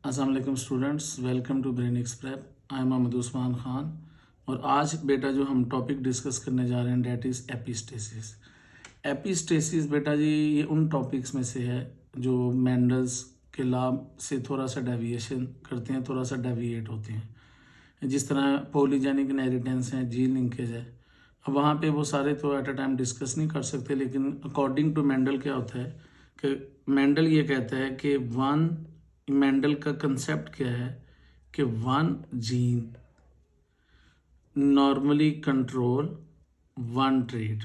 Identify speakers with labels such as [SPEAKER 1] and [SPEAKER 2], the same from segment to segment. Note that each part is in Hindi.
[SPEAKER 1] अस्सलाम वालेकुम students, welcome to brain exprep. I am Mohammad Usman Khan. और आज बेटा जो हम टॉपिक डिस्कस करने जा रहे हैं डेट इज़ एपिस्टेसिस। एपिस्टेसिस बेटा जी ये उन टॉपिक्स में से है जो मेंडल्स के लॉ से थोड़ा सा डेविएशन करते हैं, थोड़ा सा डेविएट होते हैं। जिस तरह पॉलीजेनिक इनहेरिटेंस है, जीन लिंकेज है। अब वहाँ पे वो सारे तो एट अ टाइम डिस्कस नहीं कर सकते, लेकिन अकॉर्डिंग टू मेंडल क्या होता है कि मेंडल ये कहता है कि मेंडल का कंसेप्ट क्या है कि one gene normally control one trait.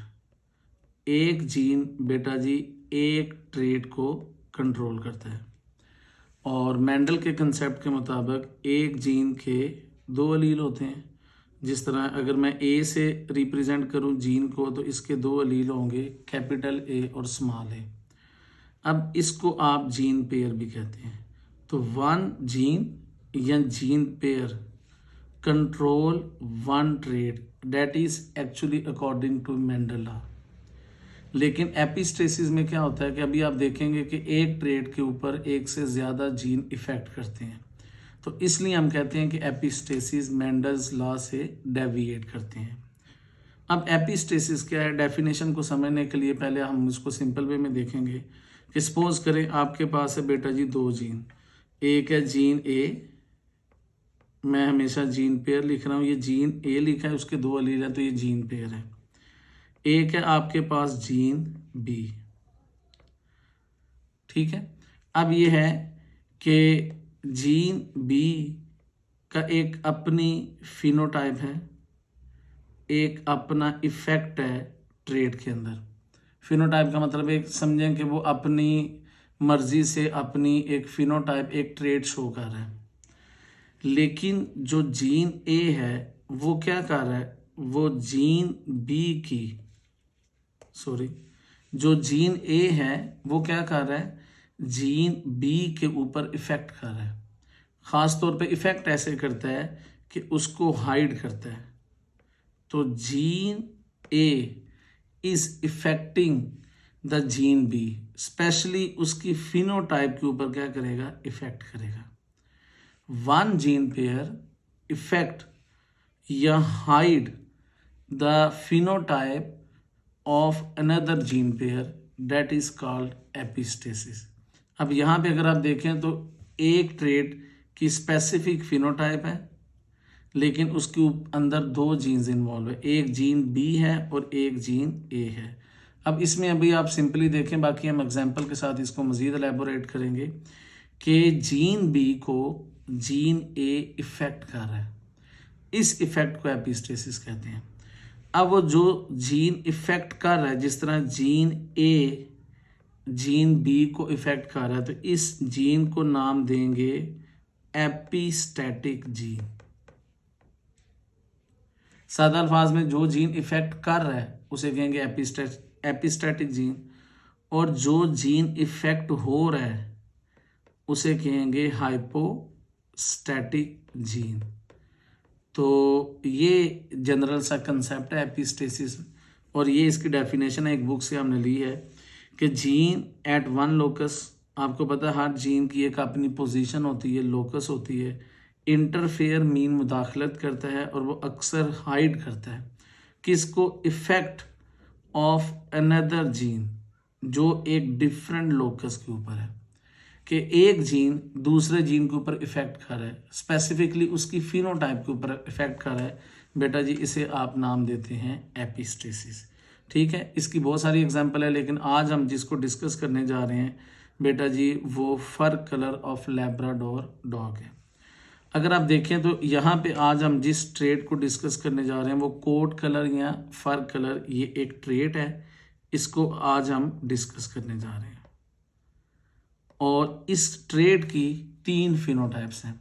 [SPEAKER 1] एक जीन बेटा जी एक ट्रेट को कंट्रोल करता है। और मेंडल के कंसेप्ट के मुताबिक एक जीन के दो अलील होते हैं। जिस तरह अगर मैं ए से रिप्रेजेंट करूं जीन को, तो इसके दो अलील होंगे, कैपिटल ए और स्मॉल ए। अब इसको आप जीन पेयर भी कहते हैं। तो वन जीन या gene pair control one trait, that is actually according to Mendel law. लेकिन एपिस्टेसिस में क्या होता है कि अभी आप देखेंगे कि एक ट्रेट के ऊपर एक से ज़्यादा जीन इफेक्ट करते हैं, तो इसलिए हम कहते हैं कि एपिस्टेसिस मेंडल्स लॉ से डेविएट करते हैं। अब एपिस्टेसिस क्या है, डेफिनेशन को समझने के लिए पहले हम इसको सिंपल वे में देखेंगे कि सपोज करें आपके पास है बेटा जी दो जीन। एक है जीन ए, मैं हमेशा जीन पेयर लिख रहा हूँ, ये जीन ए लिखा है, उसके दो अलील हैं तो ये जीन पेयर है। एक है आपके पास जीन बी, ठीक है। अब ये है कि जीन बी का एक अपनी फिनोटाइप है, एक अपना इफेक्ट है ट्रेट के अंदर। फिनोटाइप का मतलब एक समझें कि वो अपनी मर्जी से अपनी एक फिनोटाइप, एक ट्रेट शो कर रहा है। लेकिन जो जीन ए है वो क्या कर रहा है, वो जीन बी की जो जीन ए है वो क्या कर रहा है, जीन बी के ऊपर इफेक्ट कर रहा है। ख़ास तौर पे इफेक्ट ऐसे करता है कि उसको हाइड करता है। तो gene A is affecting the gene B, specially उसकी फिनोटाइप के ऊपर क्या करेगा, इफेक्ट करेगा। वन जीन पेयर इफेक्ट या hide the phenotype of another gene pair, that is called epistasis. अब यहाँ पे अगर आप देखें तो एक ट्रेट की स्पेसिफिक फिनोटाइप है, लेकिन उसके अंदर दो जीन्स इन्वॉल्व है, एक जीन बी है और एक जीन ए है। अब इसमें अभी आप सिंपली देखें, बाकी हम एग्जांपल के साथ इसको मज़ीद एलेबोरेट करेंगे कि जीन बी को जीन ए इफेक्ट कर रहा है। इस इफेक्ट को एपिस्टेसिस कहते हैं। अब वो जो जीन इफेक्ट कर रहा है, जिस तरह जीन ए जीन बी को इफेक्ट कर रहा है, तो इस जीन को नाम देंगे एपिस्टैटिक जीन। सादा अल्फाज में जो जीन इफेक्ट कर रहा है उसे कहेंगे एपिस्टैटिक जीन, और जो जीन इफेक्ट हो रहा है उसे कहेंगे हाइपोस्टैटिक जीन। तो ये जनरल सा कंसेप्ट है एपिस्टेसिस, और ये इसकी डेफिनेशन है, एक बुक से हमने ली है कि जीन एट वन लोकस, आपको पता है हर जीन की एक अपनी पोजीशन होती है, लोकस होती है, इंटरफेयर मीन मुदाखलत करता है, और वो अक्सर हाइड करता है किसको, इफेक्ट ऑफ अनदर जीन जो एक डिफरेंट लोकस के ऊपर है। कि एक जीन दूसरे जीन के ऊपर इफेक्ट कर रहा है, स्पेसिफिकली उसकी फिनोटाइप के ऊपर इफेक्ट कर रहा है, बेटा जी इसे आप नाम देते हैं एपिस्टेसिस। ठीक है, इसकी बहुत सारी एग्जांपल है, लेकिन आज हम जिसको डिस्कस करने जा रहे हैं बेटा जी वो फर कलर ऑफ लैब्राडोर डॉग है। अगर आप देखें तो यहाँ पे आज हम जिस ट्रेट को डिस्कस करने जा रहे हैं वो कोट कलर या फर कलर, ये एक ट्रेट है, इसको आज हम डिस्कस करने जा रहे हैं। और इस ट्रेट की तीन फिनोटाइप्स हैं।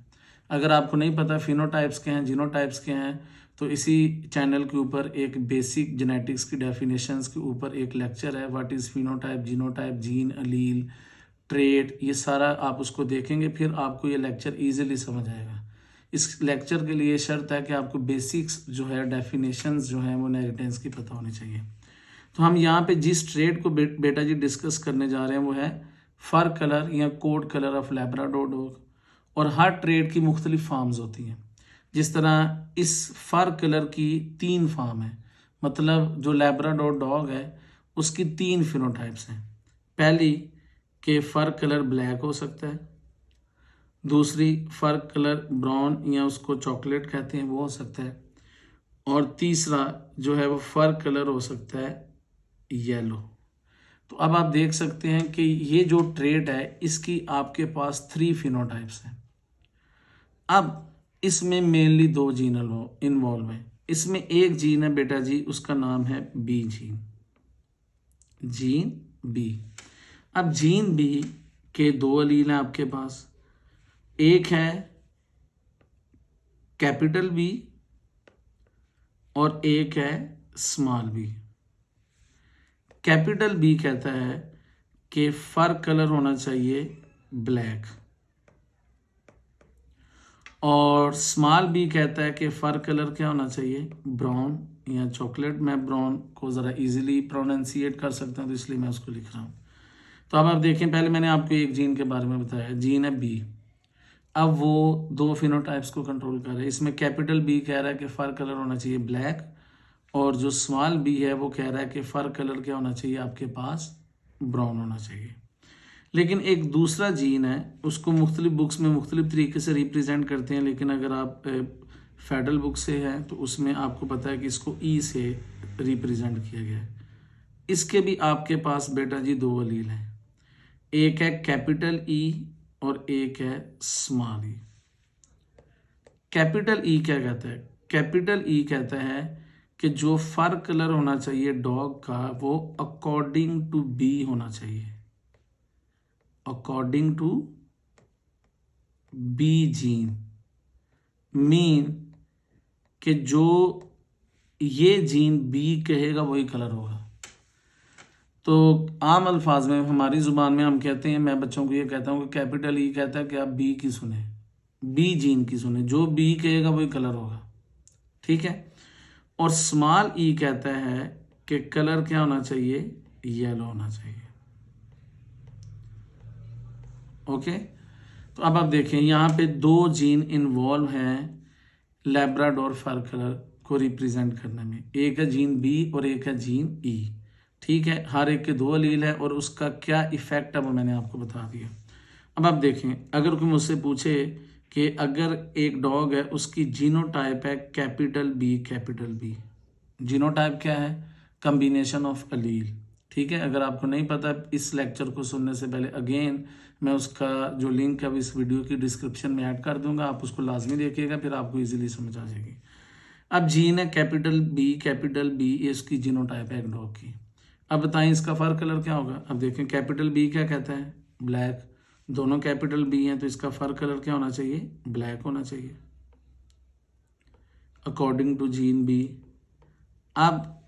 [SPEAKER 1] अगर आपको नहीं पता फिनोटाइप्स क्या हैं, जीनोटाइप्स क्या हैं, तो इसी चैनल के ऊपर एक बेसिक जेनेटिक्स की डेफिनेशंस के ऊपर एक लेक्चर है, what is phenotype, genotype, gene, allele, trait, ये सारा आप उसको देखेंगे, फिर आपको ये लेक्चर ईजिली समझ आएगा। इस लेक्चर के लिए शर्त है कि आपको बेसिक्स जो है, डेफिनेशंस जो हैं वो इनहेरिटेंस की पता होनी चाहिए। तो हम यहाँ पे जिस ट्रेट को बेटा जी डिस्कस करने जा रहे हैं वो है फर कलर या coat colour of Labrador dog. और हर ट्रेट की मुख्तलिफ फार्म्स होती हैं। जिस तरह इस फर कलर की 3 फार्म है, मतलब जो लैब्राडोर डॉग है उसकी 3 फिनोटाइप्स हैं। पहली कि फ़र कलर ब्लैक हो सकता है, दूसरी फ़र कलर ब्राउन या उसको चॉकलेट कहते हैं वो हो सकता है, और तीसरा जो है वो फ़र कलर हो सकता है येलो। तो अब आप देख सकते हैं कि ये जो ट्रेट है इसकी आपके पास 3 फिनोटाइप्स हैं। अब इसमें मेनली 2 जीन इन्वॉल्व हैं। इसमें एक जीन है बेटा जी, उसका नाम है बी जीन, जीन बी। अब जीन बी के 2 अलील हैं आपके पास, एक है कैपिटल बी और एक है स्मॉल बी। कैपिटल बी कहता है कि फर कलर होना चाहिए ब्लैक, और स्मॉल बी कहता है कि फर कलर क्या होना चाहिए ब्राउन या चॉकलेट। मैं ब्राउन को ज़रा इजीली प्रोनाउंसिएट कर सकता हूँ तो इसलिए मैं उसको लिख रहा हूँ। तो अब आप देखें, पहले मैंने आपको एक जीन के बारे में बताया, जीन है बी। अब वो 2 फिनोटाइप्स को कंट्रोल कर रहे हैं। इसमें कैपिटल बी कह रहा है कि फर कलर होना चाहिए ब्लैक, और जो स्मॉल बी है वो कह रहा है कि फर कलर क्या होना चाहिए आपके पास ब्राउन होना चाहिए। लेकिन एक दूसरा जीन है, उसको मुख्तलिफ बुक्स में मुख्तलिफ तरीके से रिप्रेजेंट करते हैं, लेकिन अगर आप फेडरल बुक से हैं तो उसमें आपको पता है कि इसको ई से रिप्रेजेंट किया गया है। इसके भी आपके पास बेटा जी 2 अलील हैं, एक है कैपिटल ई और एक है स्मॉल ई। कैपिटल ई क्या कहता है? कैपिटल ई कहता है कि जो फर कलर होना चाहिए डॉग का वो अकॉर्डिंग टू बी होना चाहिए, according to B gene. Mean कि जो ये जीन बी कहेगा वही कलर होगा। तो आम अल्फाज में हमारी ज़ुबान में हम कहते हैं, मैं बच्चों को ये कहता हूँ कि कैपिटल ई कहता है कि आप बी की सुने, बी जीन की सुने, जो बी कहेगा वही कलर होगा, ठीक है। और स्मॉल ई कहता है कि कलर क्या होना चाहिए, येलो होना चाहिए। ओके, तो अब आप देखें यहाँ पे 2 जीन इन्वॉल्व हैं लैब्राडोर फर कलर को रिप्रेजेंट करने में, एक है जीन बी और एक है जीन ई, ठीक है। हर एक के 2 अलील है और उसका क्या इफेक्ट है वो मैंने आपको बता दिया। अब आप देखें, अगर कोई मुझसे पूछे कि अगर एक डॉग है उसकी जीनोटाइप है capital B, capital B, genotype क्या है, कम्बिनेशन ऑफ अलील, ठीक है। अगर आपको नहीं पता, इस लेक्चर को सुनने से पहले अगेन मैं उसका जो लिंक है इस वीडियो की डिस्क्रिप्शन में ऐड कर दूंगा, आप उसको लाजमी देखिएगा, फिर आपको इजीली समझ आ जाएगी। अब जीन है कैपिटल बी, कैपिटल बी ये इसकी जीनोटाइप है एक डॉग की। अब बताएं इसका फर कलर क्या होगा। अब देखें कैपिटल बी क्या कहता है, ब्लैक, दोनों कैपिटल बी हैं तो इसका फर कलर क्या होना चाहिए, ब्लैक होना चाहिए अकॉर्डिंग टू जीन बी। अब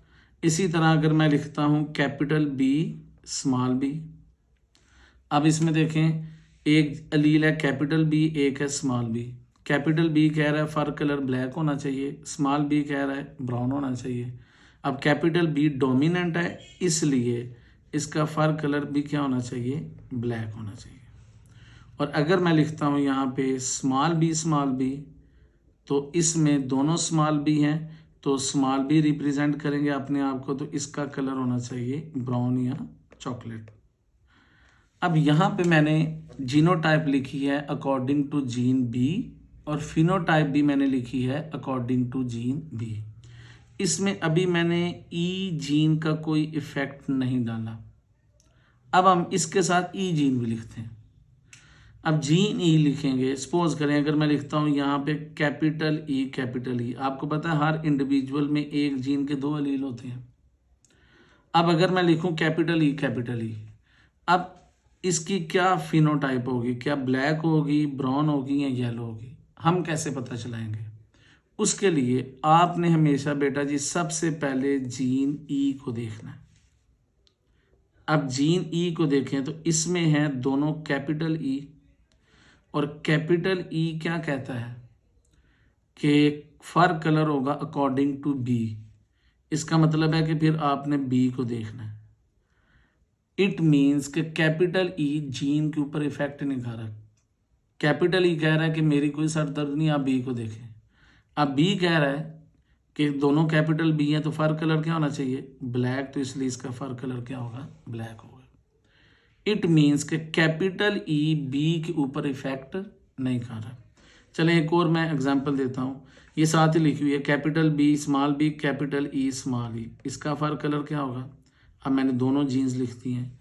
[SPEAKER 1] इसी तरह अगर मैं लिखता हूं कैपिटल बी, स्मॉल बी, अब इसमें देखें एक अलील है कैपिटल बी, एक है स्मॉल बी। कैपिटल बी कह रहा है फर कलर ब्लैक होना चाहिए, स्मॉल बी कह रहा है ब्राउन होना चाहिए। अब कैपिटल बी डोमिनेंट है इसलिए इसका फर कलर भी क्या होना चाहिए, ब्लैक होना चाहिए। और अगर मैं लिखता हूँ यहाँ पे स्मॉल बी, स्मॉल बी, तो इसमें दोनों स्मॉल बी हैं तो स्मॉल बी रिप्रेजेंट करेंगे अपने आप को, तो इसका कलर होना चाहिए ब्राउन या चॉकलेट। अब यहाँ पे मैंने जीनोटाइप लिखी है अकॉर्डिंग टू जीन बी और फिनोटाइप भी मैंने लिखी है अकॉर्डिंग टू जीन बी। इसमें अभी मैंने ई जीन का कोई इफेक्ट नहीं डाला। अब हम इसके साथ ई जीन भी लिखते हैं। अब जीन ई लिखेंगे, सपोज करें अगर मैं लिखता हूँ यहाँ पे कैपिटल ई, कैपिटल ई, आपको पता है हर इंडिविजुअल में एक जीन के 2 अलील होते हैं। अब अगर मैं लिखूँ कैपिटल ई, कैपिटल ई, अब इसकी क्या फिनोटाइप होगी, क्या ब्लैक होगी, ब्राउन होगी या येलो होगी, हम कैसे पता चलाएंगे? उसके लिए आपने हमेशा बेटा जी सबसे पहले जीन ई को देखना है। अब जीन ई को देखें तो इसमें है दोनों कैपिटल ई, और कैपिटल ई क्या कहता है कि फर कलर होगा अकॉर्डिंग टू बी। इसका मतलब है कि फिर आपने बी को देखना है। इट मीन्स कि कैपिटल ई जीन के ऊपर इफेक्ट नहीं कर रहा, कैपिटल ई कह रहा है कि मेरी कोई सर दर्द नहीं, आप बी को देखें। अब बी कह रहा है कि दोनों कैपिटल बी हैं, तो फर कलर क्या होना चाहिए, ब्लैक, तो इसलिए इसका फर कलर क्या होगा, ब्लैक होगा। इट मीन्स कि कैपिटल ई बी के ऊपर इफेक्ट नहीं कर रहा। चलें एक और मैं एग्जांपल देता हूँ, ये साथ ही लिखी हुई है, capital B small B capital E small E, इसका फर कलर क्या होगा। अब मैंने दोनों जीन्स लिख दी हैं।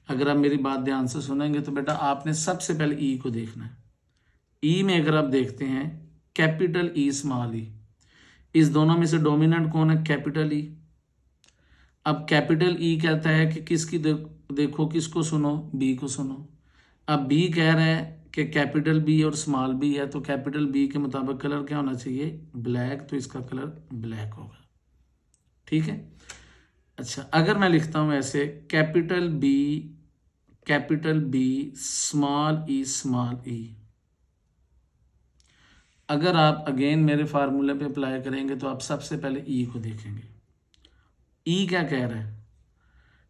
[SPEAKER 1] अगर आप मेरी बात ध्यान से सुनेंगे तो बेटा आपने सबसे पहले ई को देखना है। ई में अगर आप देखते हैं कैपिटल ई स्मॉल ई, इस दोनों में से डोमिनेंट कौन है, कैपिटल ई। अब कैपिटल ई कहता है कि किसकी देखो किसको सुनो, बी को सुनो। अब बी कह रहा है कि कैपिटल बी और स्मॉल बी है, तो कैपिटल बी के मुताबिक कलर क्या होना चाहिए, ब्लैक, तो इसका कलर ब्लैक होगा। ठीक है। अच्छा, अगर मैं लिखता हूं ऐसे कैपिटल बी स्मॉल ई, अगर आप अगेन मेरे फार्मूले पे अप्लाई करेंगे तो आप सबसे पहले ई को देखेंगे। ई क्या कह रहा है,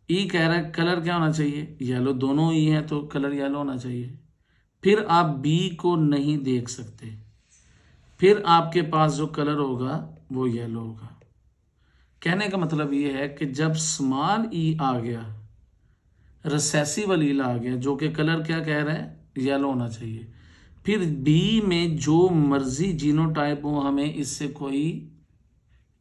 [SPEAKER 1] ई कह रहा है कलर क्या होना चाहिए, येलो, दोनों ई है तो कलर येलो होना चाहिए। फिर आप बी को नहीं देख सकते, फिर आपके पास जो कलर होगा वो येलो होगा। कहने का मतलब ये है कि जब स्मॉल ई आ गया, रिसेसिव अलील आ गया, जो कि कलर क्या कह रहा है, येलो होना चाहिए, फिर बी में जो मर्जी जीनोटाइप हो, हमें इससे कोई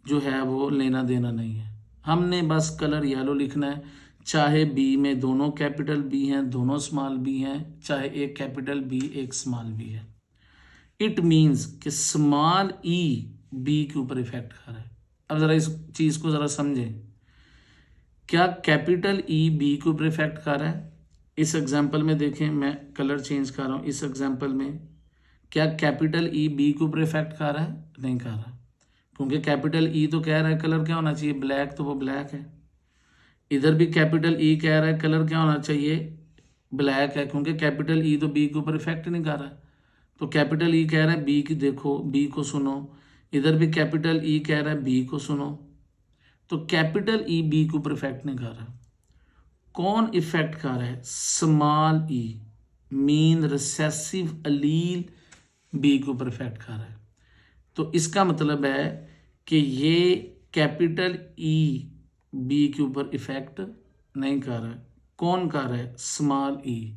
[SPEAKER 1] जो है वो लेना देना नहीं है। हमने बस कलर येलो लिखना है, चाहे बी में दोनों कैपिटल बी हैं, दोनों स्मॉल बी हैं, चाहे एक कैपिटल बी एक स्मॉल बी है। इट मीन्स कि स्मॉल ई बी के ऊपर इफेक्ट कर रहा है। अब ज़रा इस चीज़ को ज़रा समझें, क्या कैपिटल ई बी के ऊपर इफेक्ट कर रहा है। इस एग्जाम्पल में देखें, मैं कलर चेंज कर रहा हूँ। इस एग्जाम्पल में क्या कैपिटल ई बी के ऊपर इफेक्ट कर रहा है, नहीं कर रहा, क्योंकि कैपिटल ई तो कह रहा है कलर क्या होना चाहिए, ब्लैक, तो वो ब्लैक है। इधर भी कैपिटल ई कह रहा है कलर क्या होना चाहिए, ब्लैक है, क्योंकि कैपिटल ई तो बी के ऊपर इफेक्ट नहीं कर रहा। तो कैपिटल ई कह रहा है बी की देखो, बी को सुनो। इधर भी कैपिटल ई कह रहा है बी को सुनो। तो कैपिटल ई बी के ऊपर इफेक्ट नहीं कर रहा। कौन इफेक्ट कर रहा है, स्मॉल ई, मीन रिसेसिव अलील बी के ऊपर इफेक्ट कर रहा है। तो इसका मतलब है कि ये कैपिटल ई बी के ऊपर इफेक्ट नहीं कर रहा है। कौन कर रहा है, स्मॉल ई,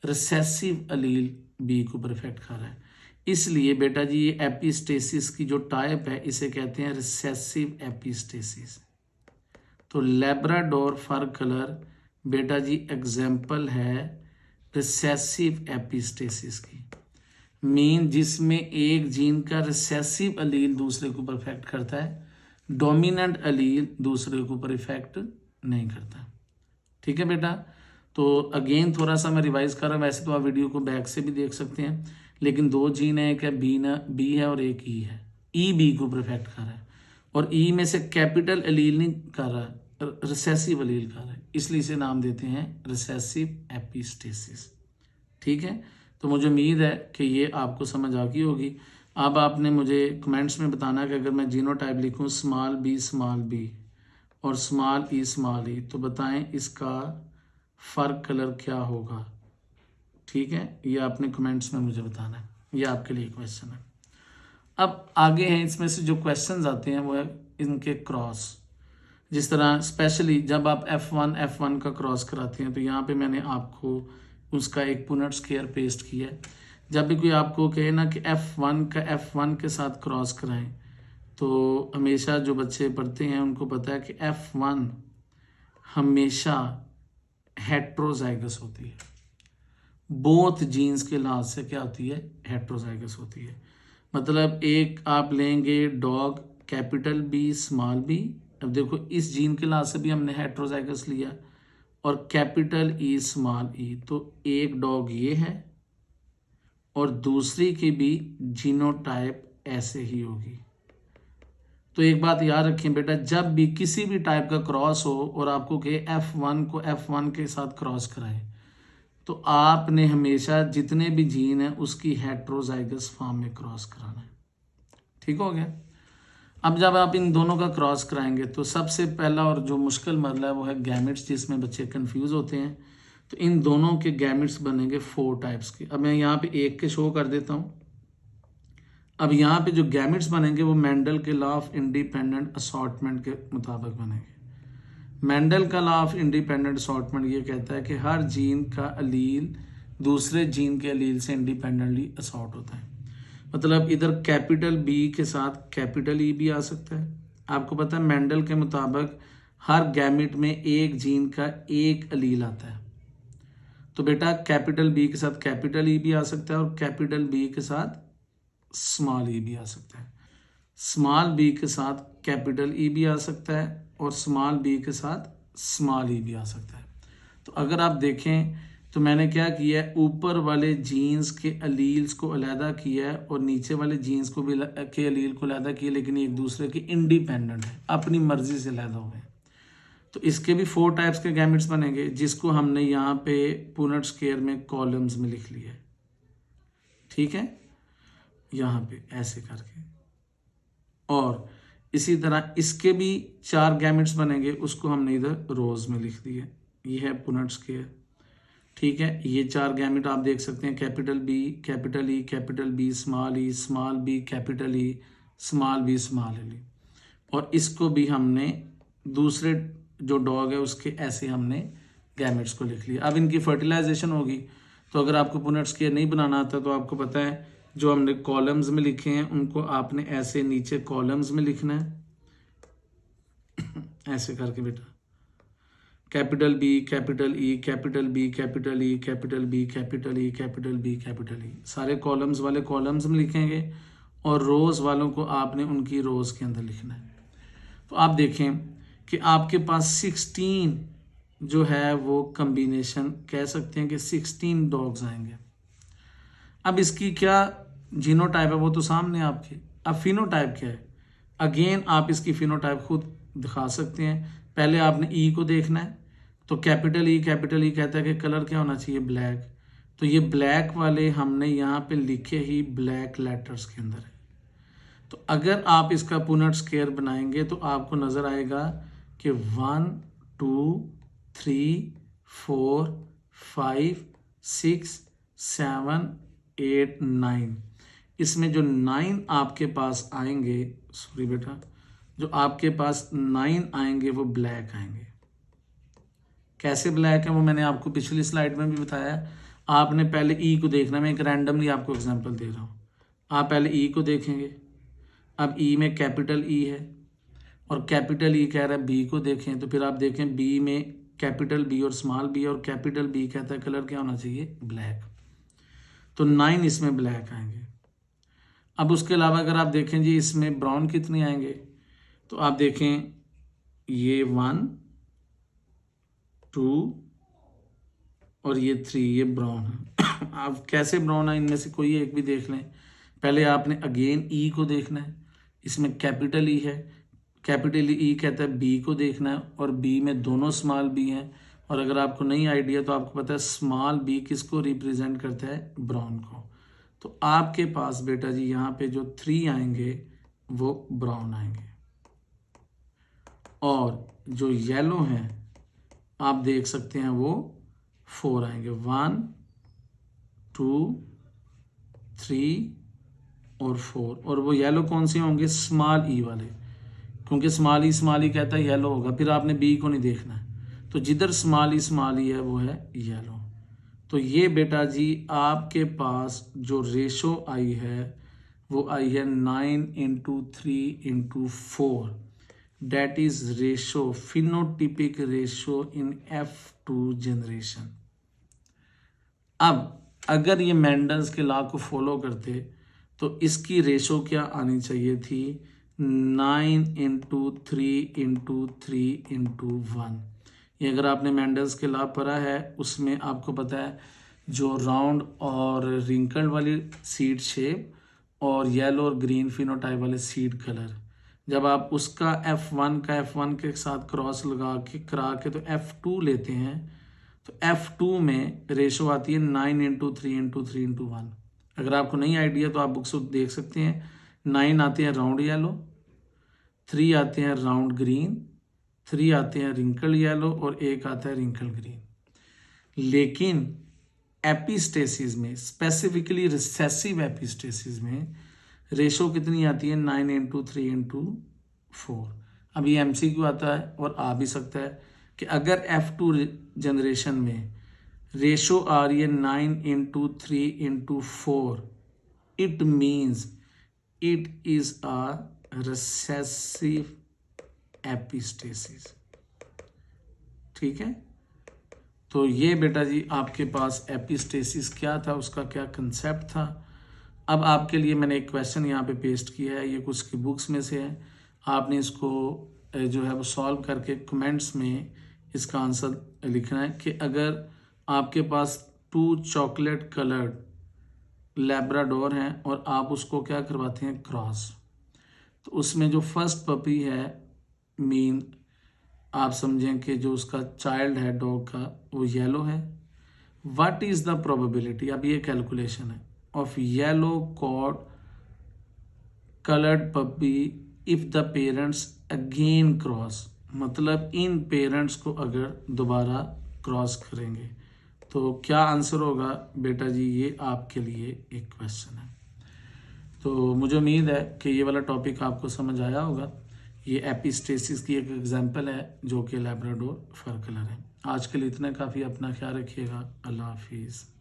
[SPEAKER 1] रिसेसिव अलील बी के ऊपर इफेक्ट कर रहा है। इसलिए बेटा जी ये एपिस्टेसिस की जो टाइप है इसे कहते हैं रिसेसिव एपिस्टेसिस। तो लैब्राडोर फर कलर बेटा जी एग्जाम्पल है रिसेसिव एपिस्टेसिस की, मीन जिसमें एक जीन का रिसेसिव अलील दूसरे के ऊपर इफेक्ट करता है, डोमिनेंट अलील दूसरे के ऊपर इफेक्ट नहीं करता। ठीक है बेटा। तो अगेन थोड़ा सा मैं रिवाइज कर रहा हूँ, वैसे तो आप वीडियो को बैक से भी देख सकते हैं, लेकिन दो जीन है, एक है बी है और एक ई है। ई बी के ऊपर इफेक्ट कर रहा है और ई में से कैपिटल अलील नहीं कर रहा, रिसेसिव अलील कर रहा है, इसलिए इसे नाम देते हैं रिसेसिव एपिस्टेसिस। ठीक है। तो मुझे उम्मीद है कि ये आपको समझ आ गई होगी। अब आपने मुझे कमेंट्स में बताना कि अगर मैं जीनोटाइप लिखूं स्मॉल बी और स्मॉल ई, तो बताएं इसका फर्क कलर क्या होगा। ठीक है, ये आपने कमेंट्स में मुझे बताना है, ये आपके लिए क्वेश्चन है। अब आगे हैं, इसमें से जो क्वेश्चंस आते हैं वो है इनके क्रॉस। जिस तरह स्पेशली जब आप F1 का क्रॉस कराते हैं, तो यहाँ पे मैंने आपको उसका एक पुनेट स्क्वायर पेस्ट किया है। जब भी कोई आपको कहे ना कि F1 का F1 के साथ क्रॉस कराएं, तो हमेशा जो बच्चे पढ़ते हैं उनको पता है कि F1 हमेशा हेट्रोजाइगस होती है, बोथ जीन्स के लिहाज से क्या होती है, हेट्रोजाइगस होती है। मतलब एक आप लेंगे dog capital B small B, अब देखो इस जीन के लिहाज से भी हमने हेट्रोजाइगस लिया और कैपिटल ई स्मॉल ई, तो एक डॉग ये है और दूसरी की भी जीनोटाइप ऐसे ही होगी। तो एक बात याद रखें बेटा, जब भी किसी भी टाइप का क्रॉस हो और आपको कहे F1 को F1 के साथ क्रॉस कराएं, तो आपने हमेशा जितने भी जीन हैं उसकी हेट्रोजाइगस फॉर्म में क्रॉस कराना है। ठीक हो गया। अब जब आप इन दोनों का क्रॉस कराएंगे तो सबसे पहला और जो मुश्किल मरला है वो है गैमेट्स, जिसमें बच्चे कंफ्यूज होते हैं। तो इन दोनों के गैमेट्स बनेंगे 4 टाइप्स के। अब मैं यहाँ पे एक के शो कर देता हूँ। अब यहाँ पे जो गैमेट्स बनेंगे वो मेंडल के लॉ ऑफ इंडिपेंडेंट असॉर्टमेंट के मुताबिक बनेंगे। मेंडल का लॉ ऑफ इंडिपेंडेंट असॉर्टमेंट ये कहता है कि हर जीन का अलील दूसरे जीन के अलील से इंडिपेंडेंटली असॉर्ट होता है। मतलब इधर कैपिटल बी के साथ कैपिटल ई भी आ सकता है। आपको पता है मेंडल के मुताबिक हर गैमेट में एक जीन का एक अलील आता है। तो बेटा कैपिटल बी के साथ कैपिटल ई भी आ सकता है और कैपिटल बी के साथ स्मॉल ई भी आ सकता है। स्मॉल बी के साथ कैपिटल ई भी आ सकता है और स्मॉल बी के साथ स्मॉल ई भी आ सकता है। तो अगर आप देखें तो मैंने क्या किया है, ऊपर वाले जीन्स के अलील्स को अलहदा किया है और नीचे वाले जीन्स को भी के अलील को अलहदा किया, लेकिन एक दूसरे के इंडिपेंडेंट है, अपनी मर्जी से अलहदा हुए। तो इसके भी 4 टाइप्स के गैमेट्स बनेंगे, जिसको हमने यहाँ पे पुनेट स्क्वायर में कॉलम्स में लिख लिया है। ठीक है, यहाँ पे ऐसे करके। और इसी तरह इसके भी 4 गैमेट्स बनेंगे, उसको हमने इधर रोज में लिख दिया। ये है पुनेट स्क्वायर। ठीक है, ये 4 गैमेट आप देख सकते हैं, capital B, capital E, capital B, small B, capital E, small B, small L. और इसको भी हमने दूसरे जो डॉग है उसके ऐसे हमने गैमेट्स को लिख लिया। अब इनकी फर्टिलाइजेशन होगी। तो अगर आपको पुनेट स्क्वायर नहीं बनाना आता तो आपको पता है जो हमने कॉलम्स में लिखे हैं उनको आपने ऐसे नीचे कॉलम्स में लिखना है, ऐसे करके बेटा। Capital B, capital E, capital B, capital E, capital B, capital E, capital B, capital E, सारे कॉलम्स वाले कॉलम्स में लिखेंगे और रोज वालों को आपने उनकी रोज के अंदर लिखना है। तो आप देखें कि आपके पास 16 जो है वो कम्बिनेशन कह सकते हैं कि 16 डॉग्स आएंगे। अब इसकी क्या जीनोटाइप है वो तो सामने आपके। अब फिनोटाइप क्या है, अगेन आप इसकी फिनोटाइप खुद दिखा सकते हैं। पहले आपने ई को देखना है। तो कैपिटल ई कहता है कि कलर क्या होना चाहिए, ब्लैक। तो ये ब्लैक वाले हमने यहाँ पे लिखे ही ब्लैक लेटर्स के अंदर है। तो अगर आप इसका पुनेट स्क्वायर बनाएंगे तो आपको नजर आएगा कि 1 2 3 4 5 6 7 8 9, इसमें जो 9 आपके पास आएंगे, सॉरी बेटा, जो आपके पास 9 आएंगे वो ब्लैक आएंगे। कैसे ब्लैक है वो मैंने आपको पिछली स्लाइड में भी बताया। आपने पहले ई को देखना, मैं एक रैंडमली आपको एग्जांपल दे रहा हूँ। आप पहले ई को देखेंगे। अब ई में कैपिटल ई है और कैपिटल ई कह रहा है बी को देखें, तो फिर आप देखें बी में कैपिटल बी और स्मॉल बी, और कैपिटल बी कहता है कलर क्या होना चाहिए, ब्लैक। तो 9 इसमें ब्लैक आएंगे। अब उसके अलावा अगर आप देखें जी इसमें ब्राउन कितने आएंगे, तो आप देखें ये 1 2 और ये 3, ये ब्राउन है। आप कैसे ब्राउन है, इनमें से कोई एक भी देख लें। पहले आपने अगेन ई को देखना है, इसमें कैपिटल ई है, कैपिटल ई कहता है बी को देखना है और बी में दोनों स्मॉल बी हैं। और अगर आपको नहीं आइडिया तो आपको पता है स्मॉल बी किसको रिप्रेजेंट करता है, ब्राउन को। तो आपके पास बेटा जी यहाँ पे जो 3 आएंगे वो ब्राउन आएंगे, और जो येलो हैं आप देख सकते हैं वो 4 आएंगे। 1 2 3 और 4, और वो येलो कौन से होंगे, स्मॉल ई वाले, क्योंकि स्मॉल ई कहता है येलो होगा। फिर आपने बी को नहीं देखना है, तो जिधर स्मॉल ई है वो है येलो। तो ये बेटा जी आपके पास जो रेशो आई है वो आई है 9 × 3 × 4, that is ratio, phenotypic ratio in F2 generation. अब अगर ये मेंडल्स के लॉ को फॉलो करते तो इसकी रेशो क्या आनी चाहिए थी, 9 × 3 × 3 × 1। ये अगर आपने मेंडल्स के लॉ पढ़ा है उसमें आपको पता है जो राउंड और रिंकल वाली सीड शेप और येलो और ग्रीन फिनोटाइप वाले सीड कलर, जब आप उसका F1 के साथ क्रॉस लगा के करा के तो F2 लेते हैं, तो F2 में रेशो आती है 9 × 3 × 3 × 1। अगर आपको नहीं आइडिया तो आप बुक्स देख सकते हैं। 9 आते हैं राउंड येलो, 3 आते हैं राउंड ग्रीन, 3 आते हैं रिंकल येलो और 1 आता है रिंकल ग्रीन। लेकिन एपिस्टेसिस में, स्पेसिफिकली रिसेसिव एपिस्टेसिस में रेशो कितनी आती है? 9:3:4। अब ये MCQ आता है और आ भी सकता है कि अगर F2 जनरेशन में रेशो आ रही है 9:3:4, it means it is a recessive epistasis. ठीक है, तो ये बेटा जी आपके पास एपिस्टेसिस क्या था, उसका क्या कंसेप्ट था। अब आपके लिए मैंने एक क्वेश्चन यहाँ पे पेस्ट किया है, ये कुछ की बुक्स में से है। आपने इसको जो है वो सॉल्व करके कमेंट्स में इसका आंसर लिखना है कि अगर आपके पास 2 चॉकलेट कलर्ड लैब्राडोर हैं और आप उसको क्या करवाते हैं? क्रॉस। तो उसमें जो फर्स्ट पपी है, मीन आप समझें कि जो उसका चाइल्ड है डॉग का, वो येलो है। व्हाट इज द प्रोबेबिलिटी, अब ये कैलकुलेशन है, of yellow coat coloured puppy if the parents again cross, मतलब इन पेरेंट्स को अगर दोबारा क्रॉस करेंगे तो क्या आंसर होगा? बेटा जी ये आपके लिए एक क्वेश्चन है। तो मुझे उम्मीद है कि ये वाला टॉपिक आपको समझ आया होगा। ये एपिस्टेसिस की एक एग्जांपल है जो कि लैब्राडोर फर कलर है। आज के लिए इतना काफ़ी, अपना ख्याल रखिएगा। अल्लाह हाफिज़।